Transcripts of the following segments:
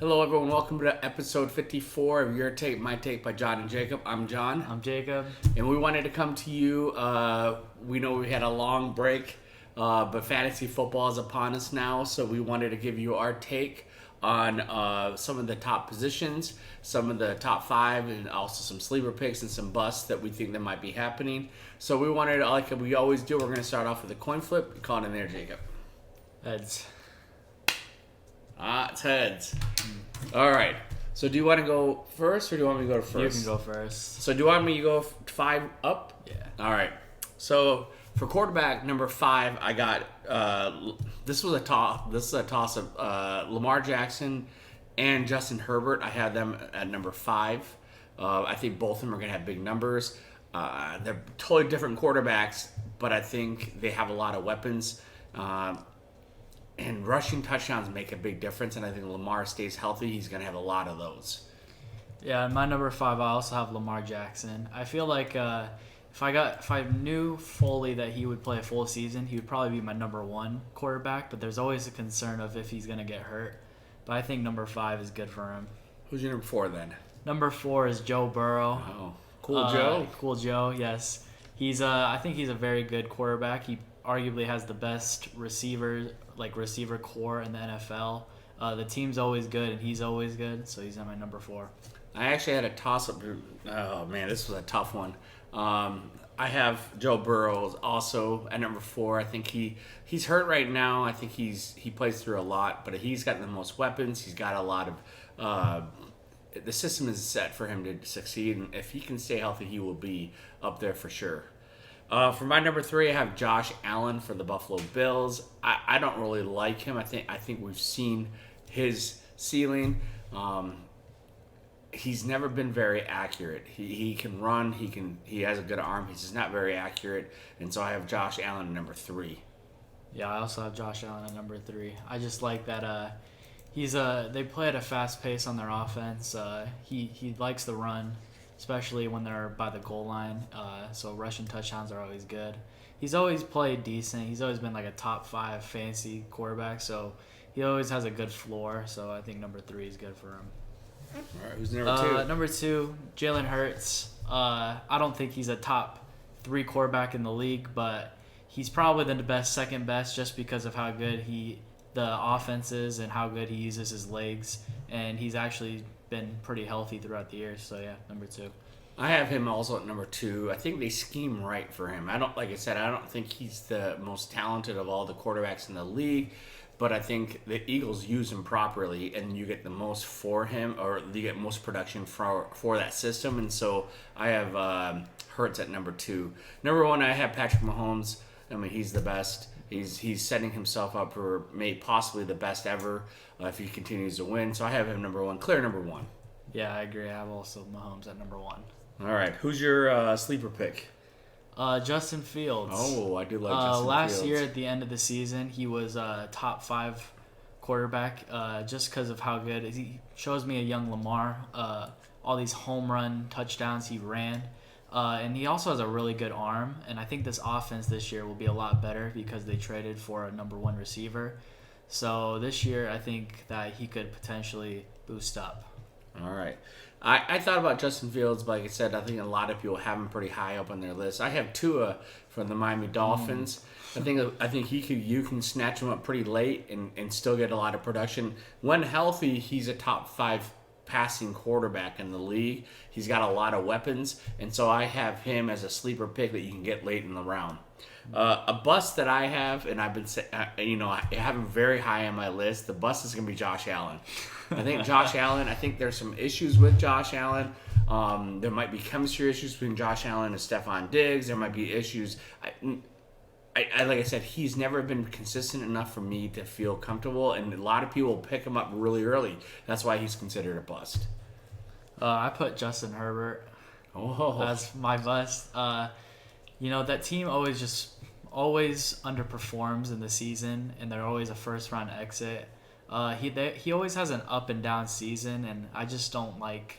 Hello, everyone. Welcome to episode 54 of Your Take, My Take by John and Jacob. I'm John. I'm Jacob. And we wanted to come to you. We know we had a long break, but fantasy football is upon us now. So we wanted to give you our take on some of the top positions, some of the top five, and also some sleeper picks and some busts that we think that might be happening. So we wanted to, like we always do, we're going to start off with a coin flip. Call it in there, Jacob. Heads. It's heads. All right. So do you want to go first or do you want me to go first? You can go first. So do you want me to go 5 up? Yeah. All right. So for quarterback number 5, I got this was a toss. This is a toss of Lamar Jackson and Justin Herbert. I had them at number 5. I think both of them are going to have big numbers. They're totally different quarterbacks, but I think they have a lot of weapons. And rushing touchdowns make a big difference, and I think Lamar stays healthy. He's going to have a lot of those. Yeah, in my number 5, I also have Lamar Jackson. I feel like if I knew fully that he would play a full season, he would probably be my number 1 quarterback. But there's always a concern of if he's going to get hurt. But I think number 5 is good for him. Who's your number 4 then? Number 4 is Joe Burrow. Oh, cool Joe. Cool Joe. Yes, I think he's a very good quarterback. He arguably has the best receiver core in the NFL. The team's always good, and he's always good, so he's at my number 4. I actually had a toss-up. Oh, man, this was a tough one. I have Joe Burrow also at number 4. I think he's hurt right now. I think he plays through a lot, but he's got the most weapons. He's got a lot of the system is set for him to succeed, and if he can stay healthy, he will be up there for sure. For my number 3, I have Josh Allen for the Buffalo Bills. I don't really like him. I think we've seen his ceiling. He's never been very accurate. He can run. He has a good arm. He's just not very accurate. And so I have Josh Allen at number 3. Yeah, I also have Josh Allen at number 3. I just like that they play at a fast pace on their offense. He likes the run, especially when they're by the goal line. So rushing touchdowns are always good. He's always played decent. He's always been like a top 5 fantasy quarterback, so he always has a good floor. So I think number 3 is good for him. All right, who's number 2? Number 2, Jalen Hurts. I don't think he's a top 3 quarterback in the league, but he's probably the second best, just because of how good the offense is and how good he uses his legs, and he's actually been pretty healthy throughout the years. So yeah, number 2. I have him also at number 2. I think they scheme right for him. I don't think he's the most talented of all the quarterbacks in the league, but I think the Eagles use him properly, and you get the most for him, or you get most production for that system. And so I have Hurts at number 2. Number 1, I have Patrick Mahomes. I mean, he's the best. He's setting himself up for possibly the best ever if he continues to win. So I have him number 1, clear number 1. Yeah, I agree. I have also Mahomes at number 1. All right, who's your sleeper pick? Justin Fields. Oh, I do love Justin Fields. Last year at the end of the season, he was a top 5 quarterback just because of how good he shows me a young Lamar. All these home run touchdowns he ran. And he also has a really good arm, and I think this offense this year will be a lot better because they traded for a number 1 receiver. So this year, I think that he could potentially boost up. All right. I thought about Justin Fields, but like I said, I think a lot of people have him pretty high up on their list. I have Tua from the Miami Dolphins. I think you can snatch him up pretty late and still get a lot of production. When healthy, he's a top 5 passing quarterback in the league. He's got a lot of weapons, and so I have him as a sleeper pick that you can get late in the round. A bust that I have, and I've been, I have him very high on my list. The bust is going to be Josh Allen. I think there's some issues with Josh Allen. There might be chemistry issues between Josh Allen and Stephon Diggs. There might be issues. Like I said, he's never been consistent enough for me to feel comfortable, and a lot of people pick him up really early. That's why he's considered a bust. I put Justin Herbert as my bust. That team always underperforms in the season, and they're always a first-round exit. He always has an up and down season, and I just don't like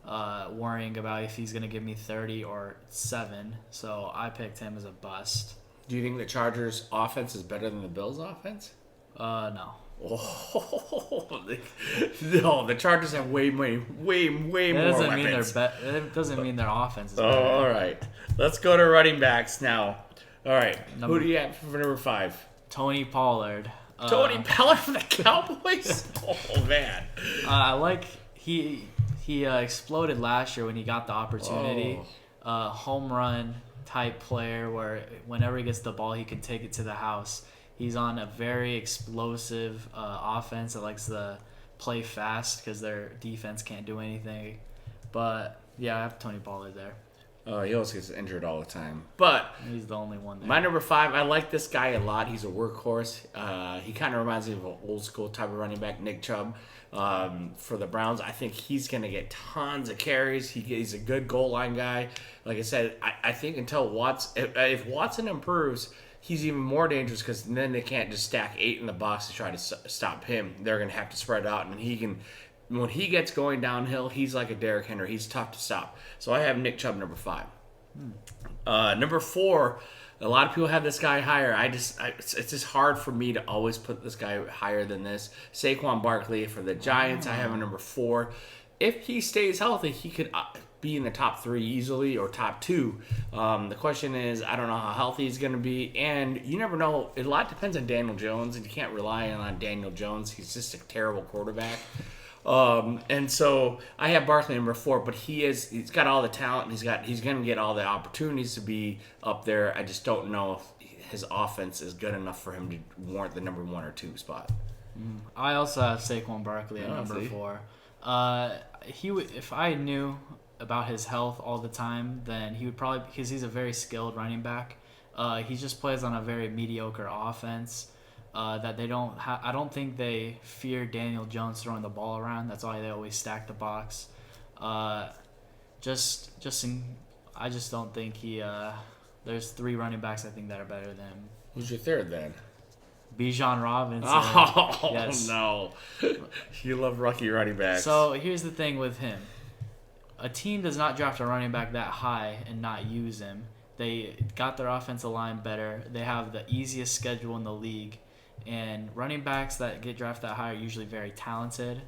worrying about if he's going to give me 30 or 7. So I picked him as a bust. Do you think the Chargers' offense is better than the Bills' offense? No. Oh, no, the Chargers have way more weapons. That doesn't mean their offense is Oh, better. all right. Let's go to running backs now. All right. Who do you have for number 5? Tony Pollard. Tony Pollard for the Cowboys? Oh, man. I like he exploded last year when he got the opportunity. Home run type player where whenever he gets the ball, he can take it to the house. He's on a very explosive offense that likes to play fast because their defense can't do anything. But, yeah, I have Tony Pollard there. He also gets injured all the time. But he's the only one there. My number 5, I like this guy a lot. He's a workhorse. He kind of reminds me of an old school type of running back, Nick Chubb, for the Browns. I think he's going to get tons of carries. He's a good goal line guy. Like I said, I think until if Watson improves, he's even more dangerous because then they can't just stack 8 in the box to try to stop him. They're going to have to spread out, and when he gets going downhill, he's like a Derrick Henry. He's tough to stop. So I have Nick Chubb number 5. Number 4, a lot of people have this guy higher. It's just hard for me to always put this guy higher than this. Saquon Barkley for the Giants, I have him number 4. If he stays healthy, he could be in the top 3 easily or top 2. The question is, I don't know how healthy he's going to be, and you never know. A lot depends on Daniel Jones, and you can't rely on Daniel Jones. He's just a terrible quarterback. And so I have Barkley number 4, but he's got all the talent, and he's going to get all the opportunities to be up there. I just don't know if his offense is good enough for him to warrant the number 1 or 2 spot. I also have Saquon Barkley at number 4. If I knew about his health all the time, then he would probably, because he's a very skilled running back. He just plays on a very mediocre offense. That they don't I don't think they fear Daniel Jones throwing the ball around. That's why they always stack the box. I just don't think there's 3 running backs I think that are better than him. Who's your 3rd then? Bijan Robinson. Oh, yes. No. You love rookie running backs. So here's the thing with him. A team does not draft a running back that high and not use him. They got their offensive line better. They have the easiest schedule in the league. And running backs that get drafted that high are usually very talented.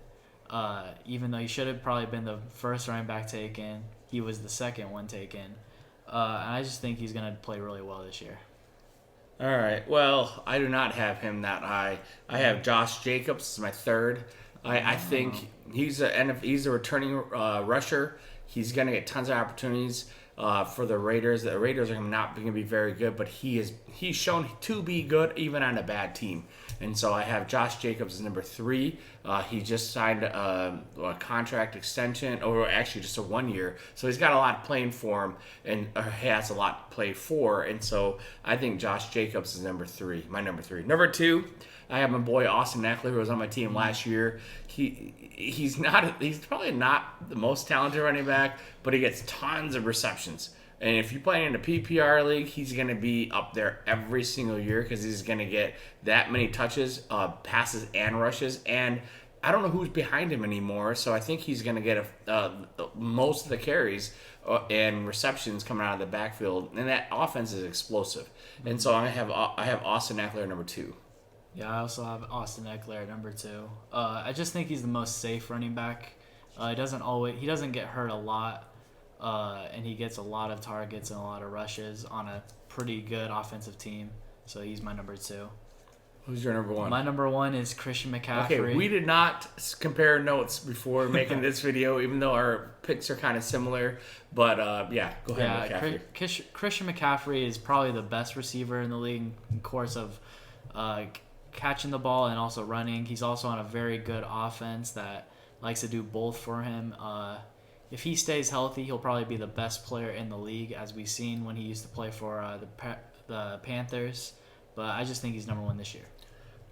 Even though he should have probably been the first running back taken, he was the second one taken. And I just think he's going to play really well this year. All right. Well, I do not have him that high. I have Josh Jacobs as my 3rd. I think he's a returning rusher. He's going to get tons of opportunities for the Raiders. The Raiders are not going to be very good, but he's shown to be good even on a bad team. And so I have Josh Jacobs as number 3. He just signed a contract extension, or actually just a 1 year. So he's got a lot playing for him, and he has a lot to play for. And so I think Josh Jacobs is number 3, my number 3. Number 2, I have my boy Austin Eckler, who was on my team last year. He's probably not the most talented running back, but he gets tons of receptions. And if you play in a PPR league, he's going to be up there every single year because he's going to get that many touches, passes, and rushes. And I don't know who's behind him anymore, so I think he's going to get most of the carries and receptions coming out of the backfield. And that offense is explosive. And so I have Austin Eckler number 2. Yeah, I also have Austin Eckler at number 2. I just think he's the most safe running back. He doesn't get hurt a lot. And he gets a lot of targets and a lot of rushes on a pretty good offensive team. So he's my number 2. Who's your number 1? My number 1 is Christian McCaffrey. Okay, we did not compare notes before making this video, even though our picks are kind of similar. But, yeah, go ahead, McCaffrey. Christian McCaffrey is probably the best receiver in the league in course of catching the ball and also running. He's also on a very good offense that likes to do both for him. If he stays healthy, he'll probably be the best player in the league, as we've seen when he used to play for the Panthers. But I just think he's number 1 this year.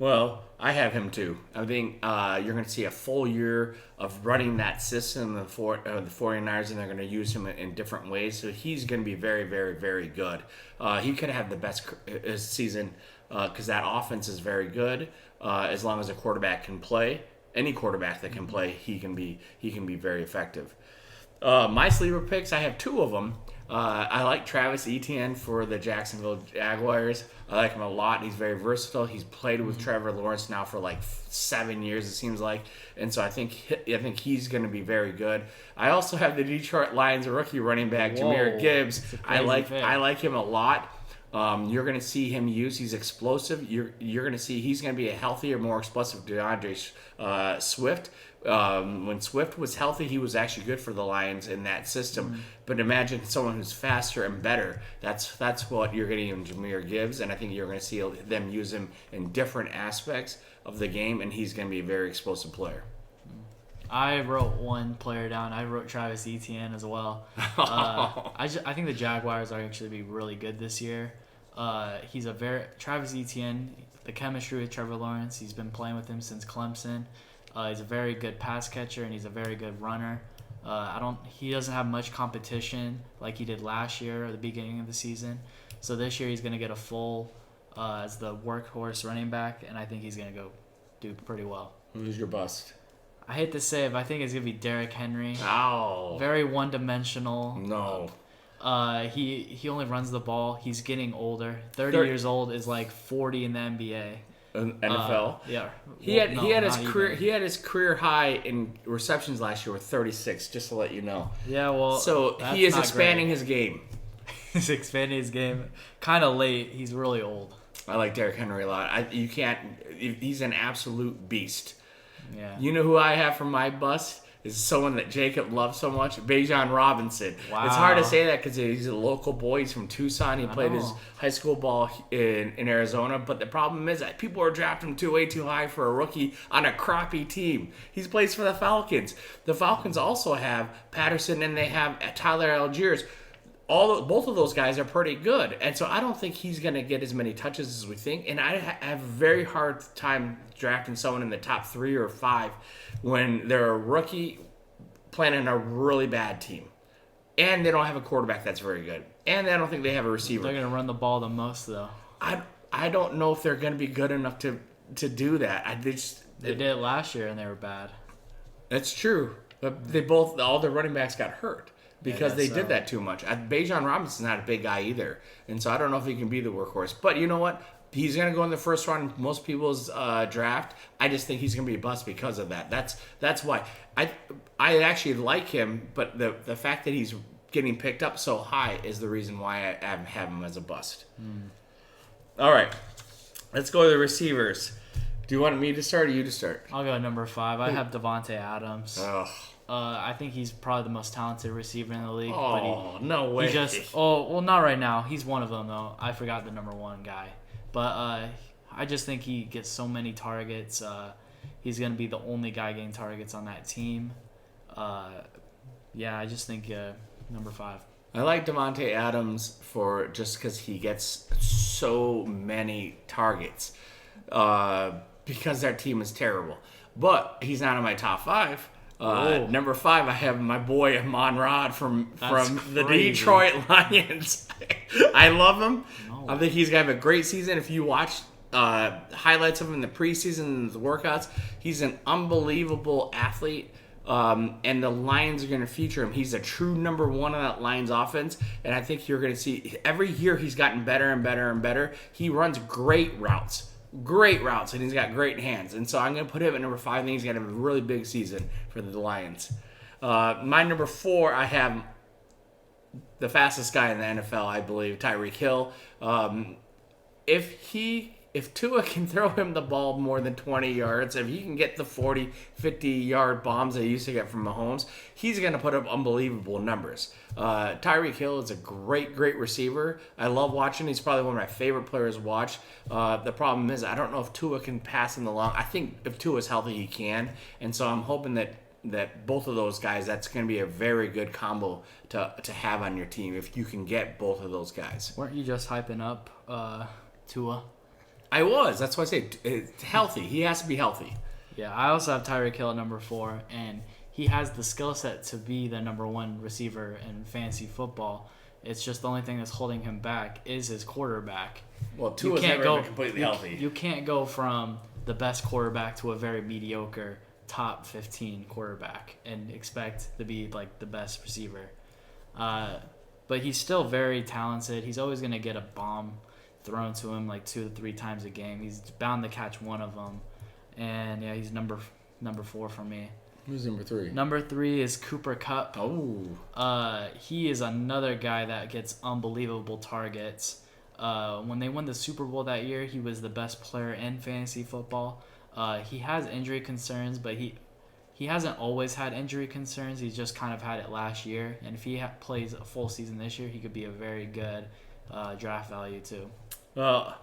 Well, I have him too. I think you're going to see a full year of running that system, the 49ers, and they're going to use him in different ways. So he's going to be very, very, very good. He could have the best season because that offense is very good as long as a quarterback can play. Any quarterback that can play, he can be very effective. My sleeper picks, I have two of them. I like Travis Etienne for the Jacksonville Jaguars. I like him a lot. He's very versatile. He's played with Trevor Lawrence now for like 7 years, it seems like, and so I think he's going to be very good. I also have the Detroit Lions rookie running back Jahmyr Gibbs. I like him a lot. You're going to see him use. He's explosive. You're going to see he's going to be a healthier, more explosive DeAndre Swift. When Swift was healthy, he was actually good for the Lions in that system. But imagine someone who's faster and better. That's what you're getting in Jahmyr Gibbs, and I think you're going to see them use him in different aspects of the game, and he's going to be a very explosive player. I wrote one player down. I wrote Travis Etienne as well. I think the Jaguars are actually be really good this year. Travis Etienne, the chemistry with Trevor Lawrence. He's been playing with him since Clemson. He's a very good pass catcher and he's a very good runner. He doesn't have much competition like he did last year or the beginning of the season. So this year he's going to get a full as the workhorse running back, and I think he's going to go do pretty well. Who's your bust? I hate to say it, but I think it's going to be Derrick Henry. Ow. Very one-dimensional. No. He only runs the ball. He's getting older. 30 years old is like 40 in the NBA. NFL. Yeah. He had his career high in receptions last year with 36, just to let you know. Yeah, well, so he is expanding his game. He's expanding his game kind of late. He's really old. I like Derrick Henry a lot. He's an absolute beast. Yeah. You know who I have for my bust? Is someone that Jacob loves so much, Bijan Robinson. Wow. It's hard to say that because he's a local boy. He's from Tucson. He played his high school ball in Arizona. But the problem is that people are drafting him way too high for a rookie on a crappy team. He plays for the Falcons. The Falcons also have Patterson and they have Tyler Algiers. Both of those guys are pretty good. And so I don't think he's going to get as many touches as we think. And I have a very hard time drafting someone in the top 3 or 5 when they're a rookie playing in a really bad team. And they don't have a quarterback that's very good. And I don't think they have a receiver. They're going to run the ball the most, though. I don't know if they're going to be good enough to do that. They did it last year, and they were bad. That's true. But all their running backs got hurt. Because they did that too much. Bijan Robinson's not a big guy either. And so I don't know if he can be the workhorse. But you know what? He's going to go in the first round in most people's draft. I just think he's going to be a bust because of that. That's why. I actually like him, but the fact that he's getting picked up so high is the reason why I have him as a bust. All right. Let's go to the receivers. Do you want me to start or you to start? I'll go number 5. I have Devontae Adams. Oh. I think he's probably the most talented receiver in the league. Oh, no way. Not right now. He's one of them, though. I forgot the number 1 guy. But I just think he gets so many targets. He's going to be the only guy getting targets on that team. I just think number 5. I like Devontae Adams for just because he gets so many targets because their team is terrible. But he's not in my top 5. Number 5, I have my boy Amon-Ra from the Detroit Lions. I love him. No. I think he's going to have a great season. If you watch highlights of him in the preseason and the workouts, he's an unbelievable athlete. And the Lions are going to feature him. He's a true number 1 on that Lions offense. And I think you're going to see every year he's gotten better and better and better. He runs great routes. And he's got great hands. And so I'm going to put him at number 5. I think he's going to have a really big season for the Lions. My number 4, I have the fastest guy in the NFL, I believe, Tyreek Hill. If Tua can throw him the ball more than 20 yards, if he can get the 40, 50-yard bombs they used to get from Mahomes, he's going to put up unbelievable numbers. Tyreek Hill is a great receiver. I love watching. He's probably one of my favorite players to watch. The problem is I don't know if Tua can pass in the long. I think if Tua's healthy, he can. And so I'm hoping that both of those guys, that's going to be a very good combo to have on your team if you can get both of those guys. Weren't you just hyping up Tua? I was. That's why I say it's healthy. He has to be healthy. Yeah, I also have Tyreek Hill at number 4, and he has the skill set to be the number 1 receiver in fantasy football. It's just the only thing that's holding him back is his quarterback. Well, Tua's never been completely healthy. You can't go from the best quarterback to a very mediocre top 15 quarterback and expect to be like the best receiver. But he's still very talented. He's always going to get a bomb thrown to him like 2 to 3 times a game. He's bound to catch one of them. And yeah, he's number 4 for me. Who's number 3? Number 3 is Cooper Kupp. Oh. He is another guy that gets unbelievable targets. When they won the Super Bowl that year, he was the best player in fantasy football. He has injury concerns, but he hasn't always had injury concerns. He's just kind of had it last year. And if he plays a full season this year, he could be a very good draft value too. Well,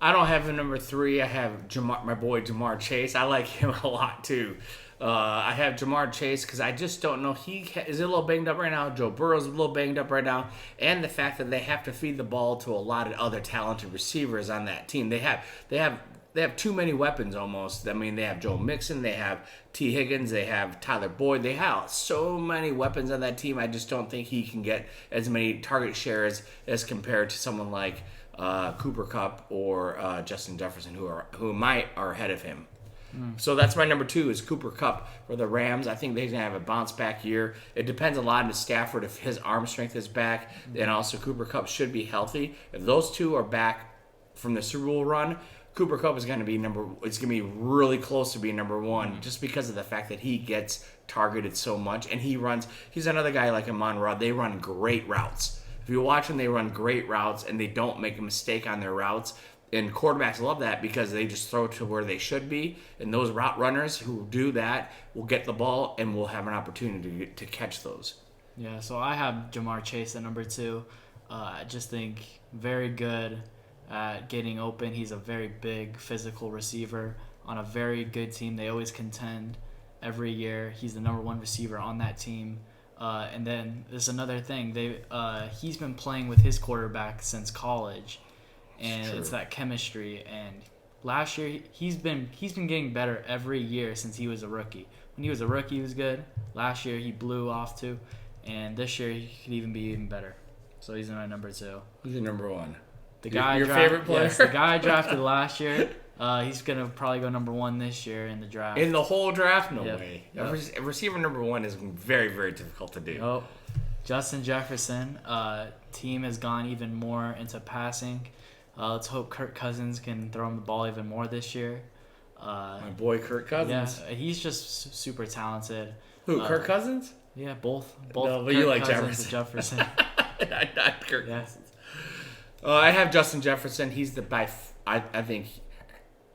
I don't have him number 3. I have my boy Jamar Chase. I like him a lot too. I have Jamar Chase because I just don't know. He is a little banged up right now. Joe Burrow's a little banged up right now. And the fact that they have to feed the ball to a lot of other talented receivers on that team. They have too many weapons almost. I mean, they have Joe Mixon, they have T. Higgins, they have Tyler Boyd. They have so many weapons on that team. I just don't think he can get as many target shares as compared to someone like Cooper Kupp or Justin Jefferson, who are ahead of him. So that's my number 2 is Cooper Kupp for the Rams. I think they're going to have a bounce back year. It depends a lot on Stafford if his arm strength is back. And also Cooper Kupp should be healthy. If those two are back from the Super Bowl run, Cooper Kupp is going to be it's going to be really close to being number 1 just because of the fact that he gets targeted so much. And he's another guy like Amon Ra. They run great routes. If you watch them, they run great routes and they don't make a mistake on their routes. And quarterbacks love that because they just throw to where they should be. And those route runners who do that will get the ball and will have an opportunity to catch those. Yeah, so I have Jamar Chase at number 2. I just think very good at getting open. He's a very big physical receiver on a very good team. They always contend every year. He's the number 1 receiver on that team. And then there's another thing. He's been playing with his quarterback since college. And it's that chemistry. And last year, he's been getting better every year since he was a rookie. When he was a rookie, he was good. Last year, he blew off too. And this year, he could even be even better. So he's my number 2. Who's your number 1? Your favorite player? Yes, the guy I drafted last year. He's going to probably go number 1 this year in the draft. In the whole draft? No way. Yep. A receiver number 1 is very, very difficult to do. Oh, Justin Jefferson. Team has gone even more into passing. Let's hope Kirk Cousins can throw him the ball even more this year. My boy Kirk Cousins. Yeah, he's just super talented. Who, Kirk Cousins? Yeah, both. No, but Kirk you like Cousins Jefferson. and Jefferson. Not Kirk Cousins. I have Justin Jefferson. He's I think,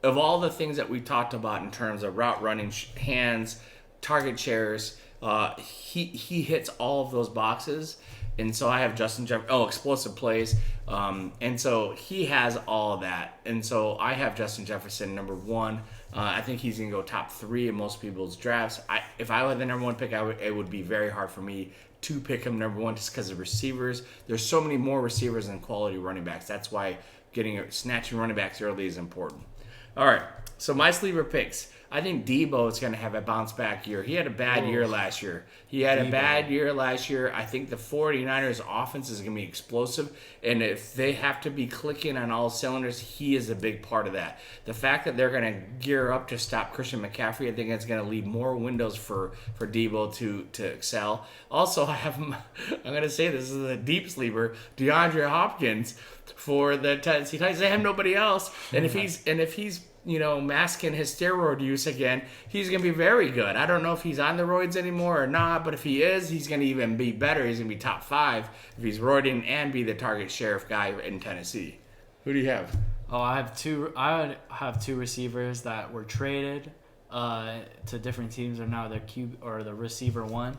of all the things that we talked about in terms of route running, hands, target shares, he hits all of those boxes. And so I have Justin Jefferson. Oh, explosive plays. And so he has all of that. And so I have Justin Jefferson number 1. I think he's going to go top 3 in most people's drafts. If I were the number 1 pick, it would be very hard for me to pick him number 1 just because of receivers. There's so many more receivers than quality running backs. That's why snatching running backs early is important. All right, so my sleeper picks. I think Debo is going to have a bounce back year. He had a bad year last year. I think the 49ers offense is going to be explosive. And if they have to be clicking on all cylinders, he is a big part of that. The fact that they're going to gear up to stop Christian McCaffrey, I think it's going to leave more windows for Debo to excel. Also, I'm going to say this is a deep sleeper, DeAndre Hopkins for the Tennessee Titans. They have nobody else. And if he's masking his steroid use again, he's going to be very good. I don't know if he's on the roids anymore or not, but if he is, he's going to even be better. He's going to be top 5 if he's roiding and be the target sheriff guy in Tennessee. Who do you have? Oh, I have two receivers that were traded to different teams are now the receiver 1.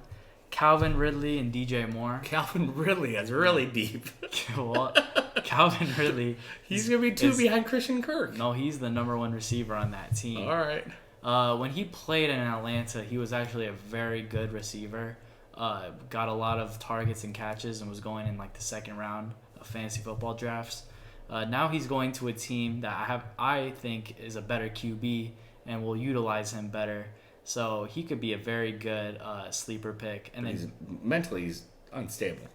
Calvin Ridley and DJ Moore. Calvin Ridley is really deep. Well, Calvin Ridley. He's going to be 2 behind Christian Kirk. No, he's the number 1 receiver on that team. All right. When he played in Atlanta, he was actually a very good receiver. Got a lot of targets and catches and was going in like the second round of fantasy football drafts. Now he's going to a team that I think is a better QB and will utilize him better. So he could be a very good sleeper pick. And then mentally he's unstable.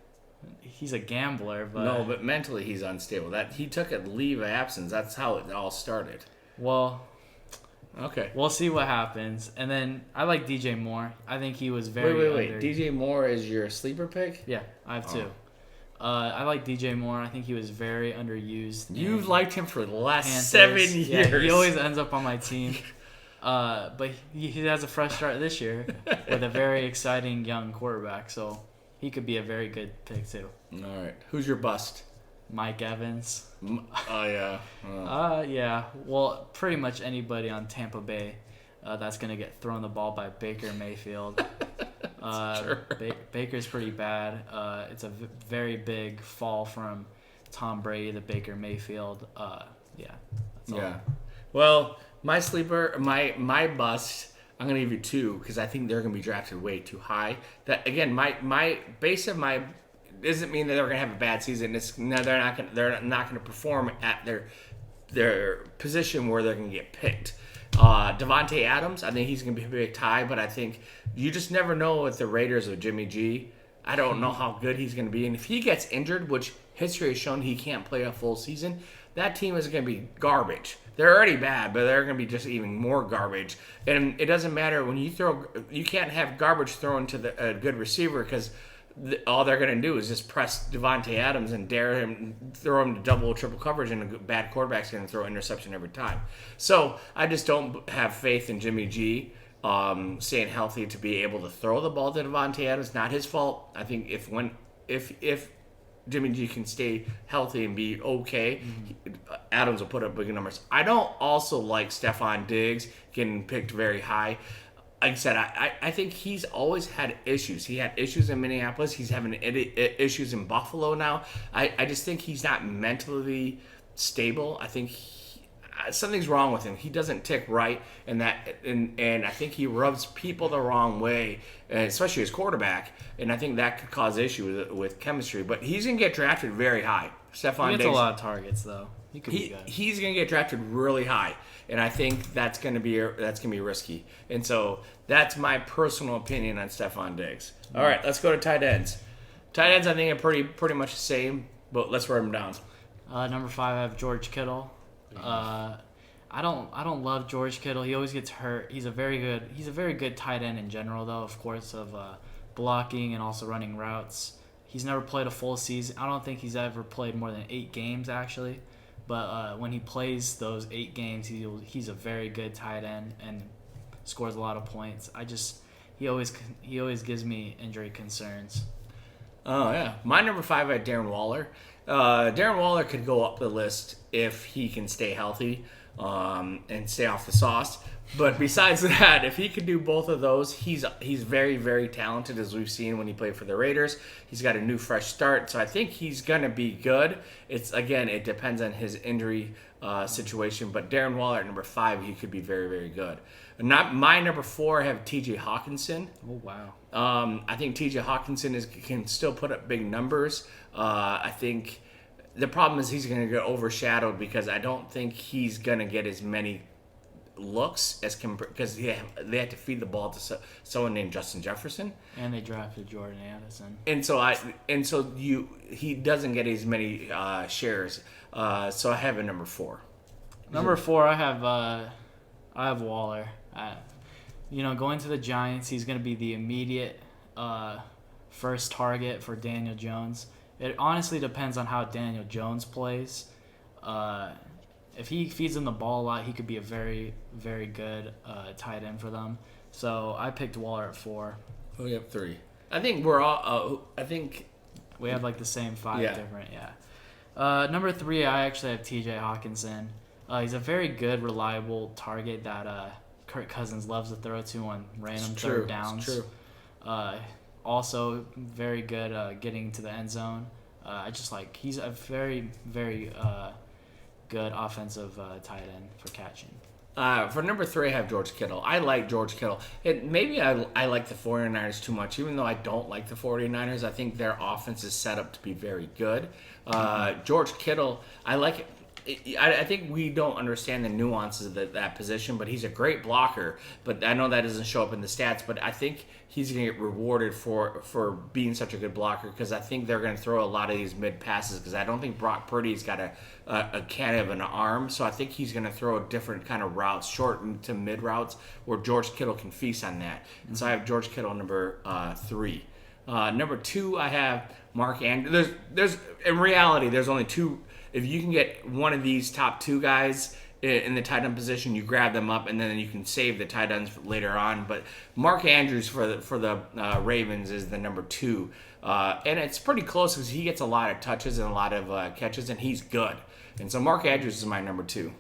He's a gambler, but no, but mentally he's unstable. That he took a leave of absence. That's how it all started. Well, Okay. We'll see what happens. And then I like DJ Moore. I think he was very Wait. DJ Moore is your sleeper pick? Yeah, I have two. I like DJ Moore. I think he was very underused. You've liked him for the last Panthers. 7 years. Yeah, he always ends up on my team. But he has a fresh start this year with a very exciting young quarterback. So he could be a very good pick too. All right. Who's your bust? Mike Evans. Oh, yeah. Yeah. Well, pretty much anybody on Tampa Bay that's going to get thrown the ball by Baker Mayfield. Sure. Baker's pretty bad. It's a very big fall from Tom Brady to Baker Mayfield. Yeah. That's all. Yeah. Well, my sleeper, my bust, I'm going to give you two because I think they're going to be drafted way too high. That again, my base of my doesn't mean that they're going to have a bad season. They're not going to perform at their position where they're going to get picked. Devontae Adams, I think he's going to be a big tie, but I think you just never know with the Raiders with Jimmy G. I don't know how good he's going to be, and if he gets injured, which history has shown he can't play a full season, that team is going to be garbage. They're already bad, but they're going to be just even more garbage. And it doesn't matter when you can't have garbage thrown to a good receiver because all they're going to do is just press Devontae Adams and dare him, throw him to double or triple coverage, and a bad quarterback's going to throw an interception every time. So I just don't have faith in Jimmy G staying healthy to be able to throw the ball to Devontae Adams. Not his fault. I think if Jimmy G can stay healthy and be okay, Adams will put up big numbers. I don't also like Stephon Diggs getting picked very high. Like I said, I think he's always had issues. He had issues in Minneapolis. He's having issues in Buffalo now. I just think he's not mentally stable. I think something's wrong with him. He doesn't tick right, and I think he rubs people the wrong way, especially his quarterback. And I think that could cause issue with chemistry. But he's gonna get drafted very high. Stephon Diggs. Diggs, A lot of targets though. He's gonna get drafted really high, and I think that's gonna be risky. And so that's my personal opinion on Stephon Diggs. All right, let's go to tight ends. Tight ends, I think, are pretty much the same, but let's write them down. Number 5, I have George Kittle. I don't love George Kittle. He always gets hurt. He's a very good tight end in general, though, of course, of blocking and also running routes. He's never played a full season. I don't think he's ever played more than 8 games, actually. But when he plays those 8 games, he's a very good tight end and scores a lot of points. He always gives me injury concerns. Oh yeah, my number 5 I had Darren Waller. Darren Waller could go up the list if he can stay healthy and stay off the sauce. But besides that, if he could do both of those, he's very, very talented, as we've seen when he played for the Raiders. He's got a new fresh start, so I think he's going to be good. It depends on his injury situation. But Darren Waller at number 5, he could be very, very good. Not my number 4, I have T.J. Hawkinson. Oh, wow. I think T.J. Hawkinson can still put up big numbers. I think the problem is he's going to get overshadowed because I don't think he's going to get as many looks because they had to feed the ball to someone named Justin Jefferson, and they drafted Jordan Addison, and he doesn't get as many shares. So I have a number 4. Number 4, I have Waller. Going to the Giants, he's going to be the immediate first target for Daniel Jones. It honestly depends on how Daniel Jones plays. If he feeds him the ball a lot, he could be a very, very good tight end for them. So I picked Waller at 4. Oh, you have 3. I think we're all. I think we have like the same 5 different. Yeah. Number 3, I actually have T.J. Hawkinson. He's a very good, reliable target that Kirk Cousins loves to throw to on random third downs. It's true. Also, very good getting to the end zone. He's a very, very good offensive tight end for catching. For number 3, I have George Kittle. I like George Kittle. Maybe I like the 49ers too much. Even though I don't like the 49ers, I think their offense is set up to be very good. George Kittle, I like it. I think we don't understand the nuances of that position, but he's a great blocker. But I know that doesn't show up in the stats, but I think he's going to get rewarded for being such a good blocker because I think they're going to throw a lot of these mid passes because I don't think Brock Purdy's got a can of an arm, so I think he's going to throw a different kind of routes, short to mid routes, where George Kittle can feast on that. And so I have George Kittle number 3. Number 2, I have Mark Andrews. There's in reality, there's only 2. If you can get one of these top 2 guys in the tight end position, you grab them up, and then you can save the tight ends later on. But Mark Andrews for the Ravens is the number 2, and it's pretty close because he gets a lot of touches and a lot of catches, and he's good. And so Mark Andrews is my number 2.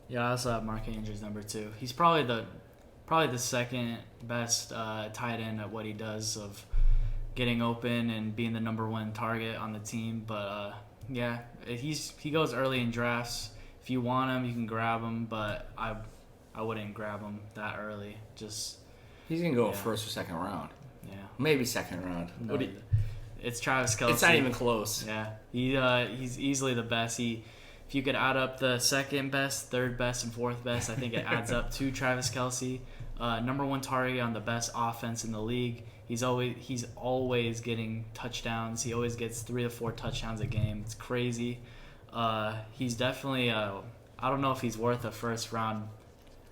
Yeah, I also have Mark Andrews number 2. He's probably the second best tight end at what he does of getting open and being the number 1 target on the team. But yeah, he goes early in drafts. If you want him, you can grab him, but I wouldn't grab him that early. Just he's gonna go first or second round. Yeah, maybe second round. No, it's Travis Kelce. It's not even close. Yeah, he's easily the best. If you could add up the second best, third best, and fourth best, I think it adds up to Travis Kelce. Number 1 target on the best offense in the league. He's always getting touchdowns. He always gets 3 to 4 touchdowns a game. It's crazy. He's definitely I don't know if he's worth a first round.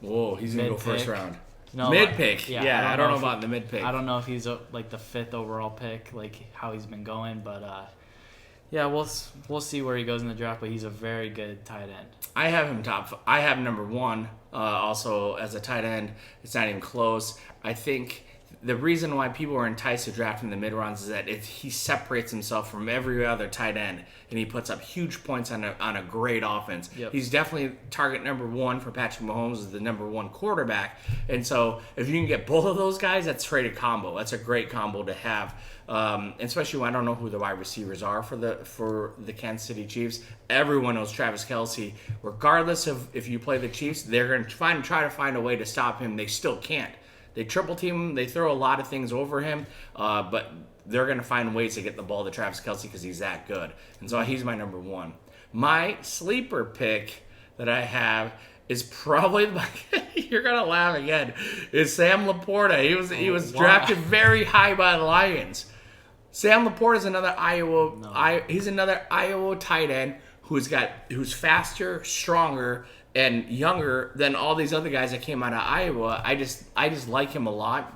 Whoa, he's gonna go first round. No, mid pick. Yeah, I don't know about the mid pick. I don't know if he's like the 5th overall pick, like how he's been going, but yeah, we'll see where he goes in the draft. But he's a very good tight end. I have him I have number 1 also as a tight end. It's not even close. I think the reason why people are enticed to draft in the mid rounds is that he separates himself from every other tight end, and he puts up huge points on a great offense. Yep. He's definitely target number 1 for Patrick Mahomes as the number 1 quarterback, and so if you can get both of those guys, that's a combo. That's a great combo to have, especially when I don't know who the wide receivers are for the Kansas City Chiefs. Everyone knows Travis Kelce. Regardless of if you play the Chiefs, they're going to try to find a way to stop him. They still can't. They triple team him. They throw a lot of things over him, but they're going to find ways to get the ball to Travis Kelce because he's that good. And so he's my number 1. My sleeper pick that I have is probably you're going to laugh again. Is Sam Laporta. He was drafted very high by the Lions. Sam Laporta is another he's another Iowa tight end who's faster, stronger, and younger than all these other guys that came out of Iowa. I just like him a lot.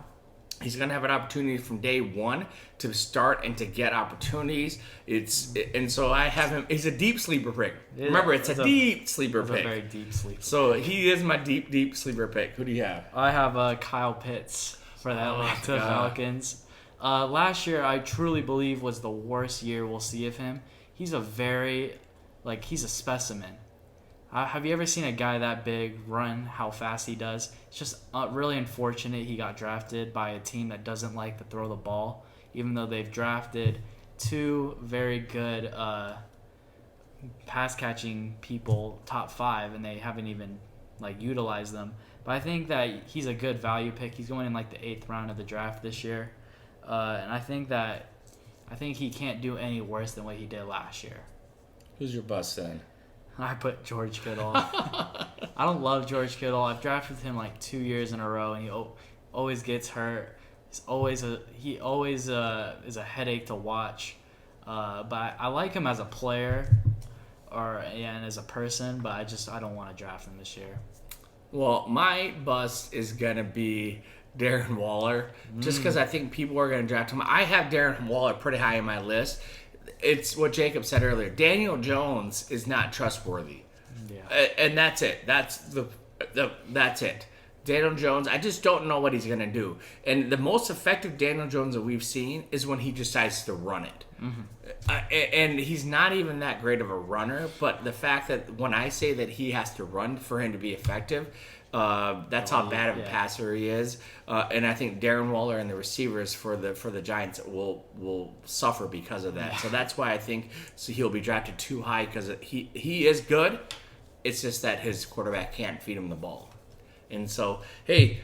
He's going to have an opportunity from day 1 to start and to get opportunities. And so I have him. He's a deep sleeper pick. Remember, it's a deep sleeper pick. A very deep sleeper. So he is my deep sleeper pick. Who do you have? I have Kyle Pitts for the Atlanta Falcons. Last year, I truly believe was the worst year we'll see of him. He's he's a specimen. Have you ever seen a guy that big run how fast he does? It's just really unfortunate he got drafted by a team that doesn't like to throw the ball, even though they've drafted 2 very good pass-catching people, top 5, and they haven't even utilized them. But I think that he's a good value pick. He's going in the 8th round of the draft this year. And I think he can't do any worse than what he did last year. Who's your bust then? I put George Kittle. I don't love George Kittle. I've drafted him 2 years in a row, and he always gets hurt. He always is a headache to watch. But I like him as a player, and as a person. But I don't want to draft him this year. Well, my bust is gonna be Darren Waller, just because I think people are gonna draft him. I have Darren Waller pretty high in my list. It's what Jacob said earlier. Daniel Jones is not trustworthy. Yeah. And that's it. That's it. Daniel Jones, I just don't know what he's going to do. And the most effective Daniel Jones that we've seen is when he decides to run it. Mm-hmm. And he's not even that great of a runner, but the fact that when I say that he has to run for him to be effective, that's how bad of a passer he is. And I think Darren Waller and the receivers for the Giants will suffer because of that. Yeah. So that's why I think he'll be drafted too high, because he is good. It's just that his quarterback can't feed him the ball. And so, hey,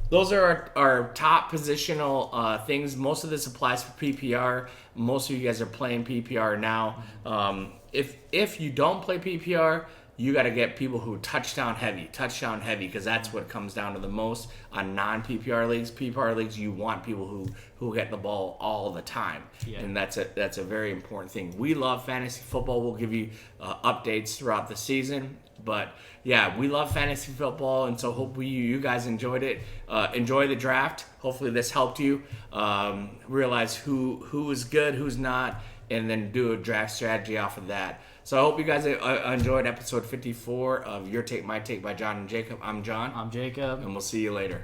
those are our top positional things. Most of this applies for PPR. Most of you guys are playing PPR now. If you don't play PPR, you got to get people who touchdown heavy, because that's what comes down to the most on non-PPR leagues. PPR leagues, you want people who get the ball all the time, and that's a very important thing. We love fantasy football. We'll give you updates throughout the season, but yeah, we love fantasy football, and so hopefully you guys enjoyed it. Enjoy the draft. Hopefully this helped you realize who is good, who's not, and then do a draft strategy off of that. So I hope you guys enjoyed episode 54 of Your Take, My Take by John and Jacob. I'm John. I'm Jacob. And we'll see you later.